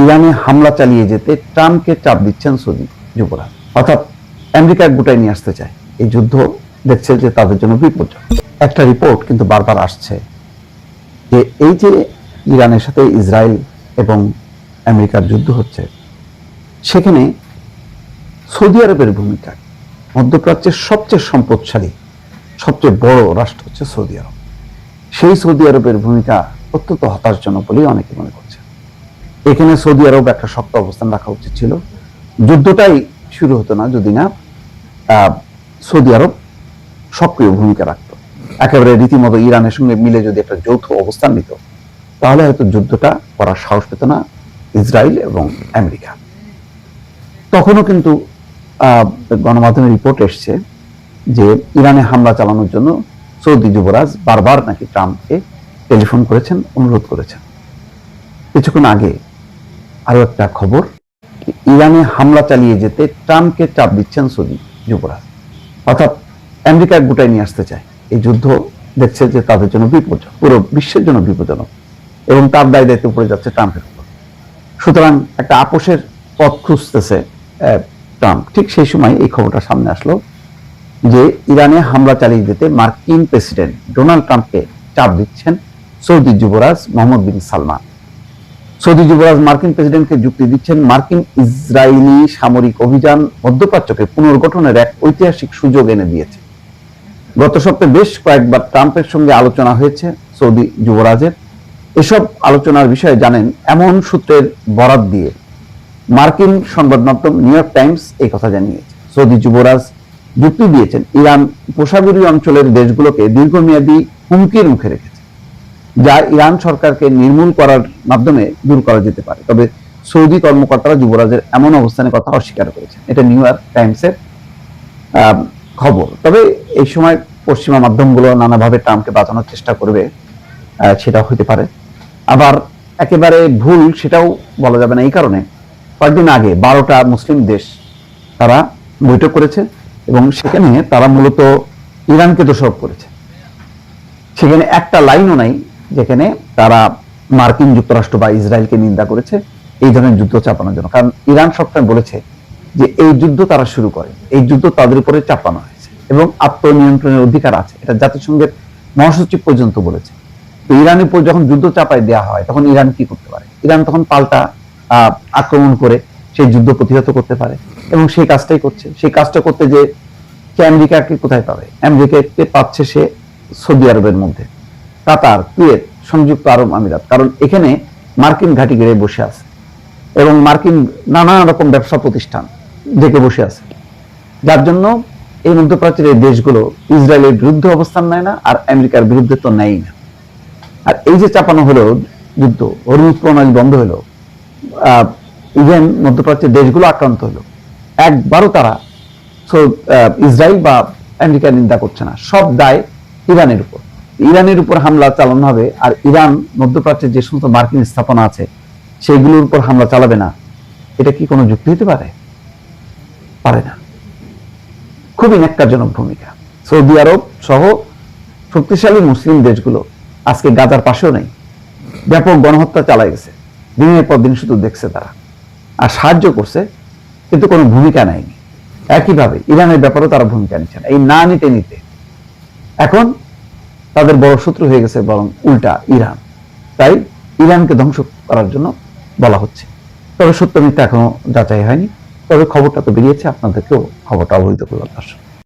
ইরানে হামলা চালিয়ে যেতে ট্রাম্পকে চাপ দিচ্ছেন সৌদি যুবরাজ, অর্থাৎ আমেরিকা গোটায় নিয়ে আসতে চায়। এই যুদ্ধ দেখছে যে তাদের জন্য বিপজ্জনক। একটা রিপোর্ট কিন্তু বারবার আসছে যে এই যে ইরানের সাথে ইসরায়েল এবং আমেরিকার যুদ্ধ হচ্ছে, সেখানে সৌদি আরবের ভূমিকা, মধ্যপ্রাচ্যের সবচেয়ে সম্পদশালী সবচেয়ে বড় রাষ্ট্র হচ্ছে সৌদি আরব। সেই সৌদি আরবের ভূমিকা অত্যন্ত হতাশজনক বলেই অনেকে মনে করছে। এখানে সৌদি আরব একটা শক্ত অবস্থান রাখা উচিত ছিল। যুদ্ধটাই শুরু হতো না যদি না সৌদি আরব সক্রিয় ভূমিকা রাখত, একেবারে রীতিমতো ইরানের সঙ্গে মিলে যদি একটা যৌথ অবস্থান নিত, তাহলে হয়তো যুদ্ধটা করার সাহস পেত না ইসরায়েল এবং আমেরিকা। তখনও কিন্তু গণমাধ্যমের রিপোর্ট এসছে যে ইরানে হামলা চালানোর জন্য সৌদি যুবরাজ বারবার নাকি ট্রাম্পকে টেলিফোন করেছেন, অনুরোধ করেছেন। কিছুক্ষণ আগে আরো একটা খবর, ইরানে হামলা চালিয়ে যেতে ট্রাম্পকে চাপ দিচ্ছেন সৌদি যুবরাজ, অর্থাৎ আমেরিকা গোটায় নিয়ে আসতে চায়। এই যুদ্ধ দেখছে যে তাদের জন্য বিপজ্জনক, পুরো বিশ্বের জন্য বিপজ্জনক, এবং তার দায় দায়িত্ব পড়ে যাচ্ছে ট্রাম্পের উপর। সুতরাং একটা আপোষের পথ খুঁজতেছে ট্রাম্প। ঠিক সেই সময় এই খবরটা সামনে আসলো যে ইরানে হামলা চালিয়ে যেতে মার্কিন প্রেসিডেন্ট ডোনাল্ড ট্রাম্পকে চাপ দিচ্ছেন সৌদি যুবরাজ মোহাম্মদ বিন সালমান। সৌদি যুবরাজ মার্কিন প্রেসিডেন্টকে যুক্তি দিচ্ছেন, মার্কিন ইসরায়েলি সামরিক অভিযান মধ্যপ্রাচ্যকে পুনর্গঠনের এক ঐতিহাসিক সুযোগ এনে দিয়েছে। গত সপ্তাহে বেশ কয়েকবার ট্রাম্পের সঙ্গে আলোচনা হয়েছে সৌদি যুবরাজের। এসব আলোচনার বিষয়ে জানেন এমন সূত্রের বরাত দিয়ে মার্কিন সংবাদ মাধ্যম নিউ ইয়র্ক টাইমস এই কথা জানিয়েছে। সৌদি যুবরাজ যুক্তি দিয়েছেন, ইরান উপসাগরীয় অঞ্চলের দেশগুলোকে দীর্ঘমেয়াদী হুমকির মুখে রেখেছে, যা ইরান সরকারকে নির্মূল করার মাধ্যমে দূর করা যেতে পারে। তবে সৌদি কর্মকর্তারা যুবরাজের এমন অবস্থানের কথা অস্বীকার করেছেন। এটা নিউ ইয়র্ক টাইমসের খবর। তবে এই সময় পশ্চিমা মাধ্যমগুলো নানাভাবে ট্রাম্পকে বাঁচানোর চেষ্টা করবে, সেটা হতে পারে। আবার একেবারে ভুল সেটাও বলা যাবে না। এই কারণে কয়েকদিন আগে 12টা মুসলিম দেশ তারা বৈঠক করেছে এবং সেখানে তারা মূলত ইরানকে দোষারোপ করেছে। সেখানে একটা লাইনও নাই যেখানে তারা মার্কিন যুক্তরাষ্ট্র বা ইসরায়েলকে নিন্দা করেছে এই ধরনের যুদ্ধ চাপানোর জন্য। কারণ ইরান সবসময় বলেছে যে এই যুদ্ধ তারা শুরু করে, এই যুদ্ধ তাদের উপরে চাপানো হয়েছে এবং আত্মনিয়ন্ত্রণের অধিকার আছে, এটা জাতিসংঘের মহাসচিব পর্যন্ত বলেছে। তো ইরানের উপর যখন যুদ্ধ চাপাই দেওয়া হয় তখন ইরান কি করতে পারে? ইরান তখন পাল্টা আক্রমণ করে সেই যুদ্ধ প্রতিহত করতে পারে এবং সেই কাজটাই করছে। সেই কাজটা করতে যে সে আমেরিকাকে কোথায় পাবে? আমেরিকাকে পাচ্ছে সে সৌদি আরবের মধ্যে, কাতার, কুয়েত, সংযুক্ত আরব আমিরাত, কারণ এখানে মার্কিন ঘাঁটি গেড়ে বসে আছে এবং মার্কিন নানা রকম ব্যবসা প্রতিষ্ঠান ডেকে বসে আছে, যার জন্য এই মধ্যপ্রাচ্যের এই দেশগুলো ইসরায়েলের বিরুদ্ধে অবস্থান নেয় না, আর আমেরিকার বিরুদ্ধে তো নেয় না। আর এই যে চাপানো হলো যুদ্ধ, হরমুজ প্রণালী বন্ধ হলো, ইভেন মধ্যপ্রাচ্যের দেশগুলো আক্রান্ত হলো, একবারও তারা ইসরায়েল বা আমেরিকার নিন্দা করছে না। সব দায় ইরানের উপর। ইরানের উপর হামলা চালানো হবে, আর ইরান মধ্যপ্রাচ্যের যে সমস্ত মার্কিন স্থাপনা আছে সেইগুলোর উপর হামলা চালাবে না। এটা কি কোনো যুক্তি হতে পারে? পারে না। খুবই ন্যাক্কারজনক ভূমিকা। সৌদি আরব সহ শক্তিশালী মুসলিম দেশগুলো আজকে গাজার পাশেও নেই, ব্যাপক গণহত্যা চালাই গেছে, দিনের পর দিন শুধু দেখছে তারা, আর সাহায্য করছে কিন্তু কোনো ভূমিকা নেয়নি। একইভাবে ইরানের ব্যাপারেও তারা ভূমিকা নিচ্ছে না। এই না নিতে নিতে এখন তাদের বড় শত্রু হয়ে গেছে বরং উল্টা ইরান। তাই ইরানকে ধ্বংস করার জন্য বলা হচ্ছে। তবে সত্য মিথ্যা এখনো যাচাই হয়নি, তবে খবরটা তো বেরিয়েছে, আপনাদেরকেও খবরটা অবহিত করলাম দর্শক।